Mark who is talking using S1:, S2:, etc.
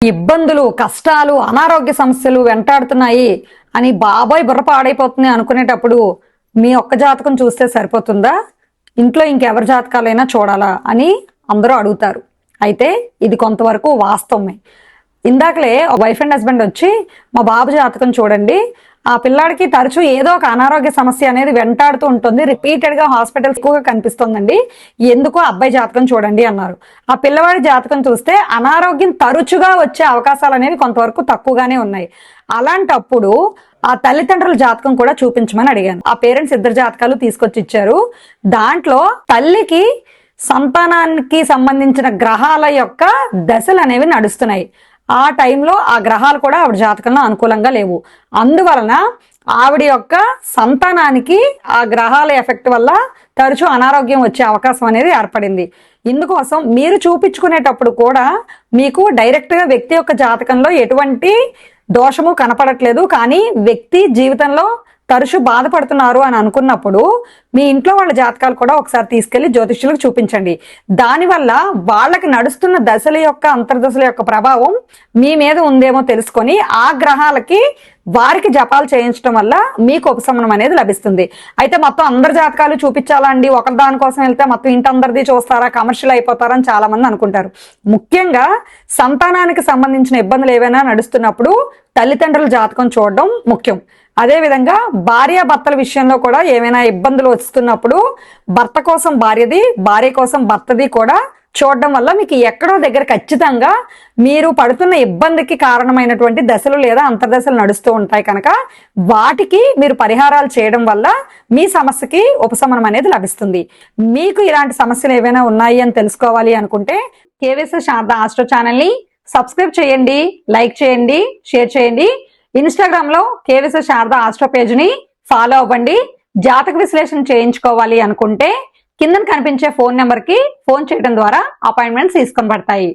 S1: ఇబ్బందులు, కష్టాలు, అనారోగ్య సమస్యలు వెంటాడుతున్నాయి అని బాబాయ్ బుర్ర పాడైపోతుంది అనుకునేటప్పుడు మీ ఒక్క జాతకం చూస్తే సరిపోతుందా? ఇంట్లో ఇంకెవరి జాతకాలైనా చూడాలా అని అందరూ అడుగుతారు. అయితే ఇది కొంతవరకు వాస్తవమే. ఇందాకలే వైఫ్ అండ్ హస్బెండ్ వచ్చి మా బాబు జాతకం చూడండి, ఆ పిల్లాడికి తరచూ ఏదో ఒక అనారోగ్య సమస్య అనేది వెంటాడుతూ ఉంటుంది, రిపీటెడ్ గా హాస్పిటల్స్ ఎక్కువగా కనిపిస్తుందండి, ఎందుకో అబ్బాయి జాతకం చూడండి అన్నారు. ఆ పిల్లవాడి జాతకం చూస్తే అనారోగ్యం తరచుగా వచ్చే అవకాశాలు అనేవి కొంతవరకు తక్కువగానే ఉన్నాయి. అలాంటప్పుడు ఆ తల్లిదండ్రుల జాతకం కూడా చూపించమని అడిగాను. ఆ పేరెంట్స్ ఇద్దరు జాతకాలు తీసుకొచ్చి ఇచ్చారు. దాంట్లో తల్లికి సంతానానికి సంబంధించిన గ్రహాల యొక్క దశలు అనేవి నడుస్తున్నాయి. ఆ టైంలో ఆ గ్రహాలు కూడా ఆవిడ జాతకంలో అనుకూలంగా లేవు. అందువలన ఆవిడ యొక్క సంతానానికి ఆ గ్రహాల ఎఫెక్ట్ వల్ల తరచూ అనారోగ్యం వచ్చే అవకాశం అనేది ఏర్పడింది. ఇందుకోసం మీరు చూపించుకునేటప్పుడు కూడా మీకు డైరెక్ట్ గా వ్యక్తి యొక్క జాతకంలో ఎటువంటి దోషము కనపడట్లేదు, కానీ వ్యక్తి జీవితంలో తరచూ బాధపడుతున్నారు అని అనుకున్నప్పుడు మీ ఇంట్లో వాళ్ళ జాతకాలు కూడా ఒకసారి తీసుకెళ్లి జ్యోతిష్యులకు చూపించండి. దానివల్ల వాళ్ళకి నడుస్తున్న దశల యొక్క అంతర్దశల యొక్క ప్రభావం మీ మీద ఉందేమో తెలుసుకొని ఆ గ్రహాలకి వారికి జపాలు చేయించడం వల్ల మీకు ఉపశమనం అనేది లభిస్తుంది. అయితే మొత్తం అందరి జాతకాలు చూపించాలా అండి, ఒకరి దానికోసం వెళ్తే మొత్తం ఇంటి అందరిది చూస్తారా, కమర్షియల్ అయిపోతారని చాలా మంది అనుకుంటారు. ముఖ్యంగా సంతానానికి సంబంధించిన ఇబ్బందులు ఏవైనా నడుస్తున్నప్పుడు తల్లిదండ్రుల జాతకం చూడడం ముఖ్యం. అదేవిధంగా భార్యాభర్తల విషయంలో కూడా ఏమైనా ఇబ్బందులు వస్తున్నప్పుడు భర్త కోసం భార్యది, భార్య కోసం భర్తది కూడా చూడడం వల్ల మీకు ఎక్కడో దగ్గర ఖచ్చితంగా మీరు పడుతున్న ఇబ్బందికి కారణమైనటువంటి దశలు లేదా అంతర్దశలు నడుస్తూ ఉంటాయి కనుక వాటికి మీరు పరిహారాలు చేయడం వల్ల మీ సమస్యకి ఉపశమనం అనేది లభిస్తుంది. మీకు ఇలాంటి సమస్యలు ఏవైనా ఉన్నాయి అని తెలుసుకోవాలి అనుకుంటే కేవీఎస్ శారద ఆస్ట్రో ఛానల్ని సబ్స్క్రైబ్ చేయండి, లైక్ చేయండి, షేర్ చేయండి. ఇన్స్టాగ్రామ్ లో కేవీఎస్ శారద ఆస్ట్రో పేజ్ ని ఫాలో అవ్వండి. జాతక విశ్లేషణ చేయించుకోవాలి అనుకుంటే కింద కనిపించే ఫోన్ నెంబర్ కి ఫోన్ చేయడం ద్వారా అపాయింట్మెంట్స్ తీసుకొని పడతాయి.